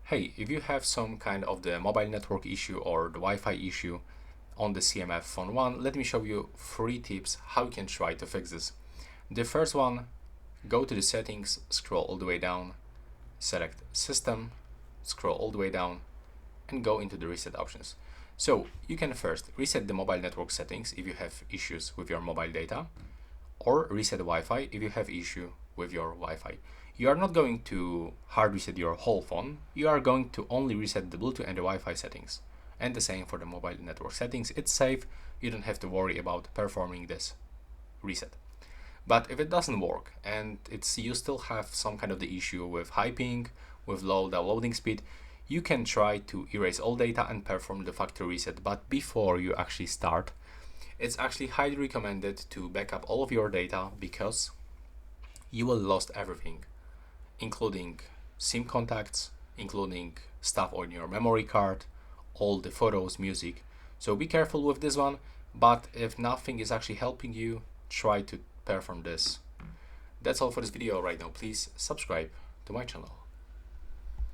Hey, if you have some kind of the mobile network issue or the Wi-Fi issue on the CMF Phone 1, let me show you 3 tips how you can try to fix this. The first one, go to the settings, scroll all the way down, select System, scroll all the way down, and go into the reset options. So you can first reset the mobile network settings if you have issues with your mobile data, or reset Wi-Fi if you have issue with your Wi-Fi. You are not going to hard reset your whole phone, you are going to only reset the Bluetooth and the Wi-Fi settings. And the same for the mobile network settings. It's safe, you don't have to worry about performing this reset. But if it doesn't work and you still have some kind of the issue with high ping, with low downloading speed, you can try to erase all data and perform the factory reset. But before you actually start, it's actually highly recommended to back up all of your data, because you will lose everything, including SIM contacts, including stuff on your memory card, all the photos, music. So be careful with this one, but if nothing is actually helping you, try to perform this. That's all for this video right now. Please subscribe to my channel.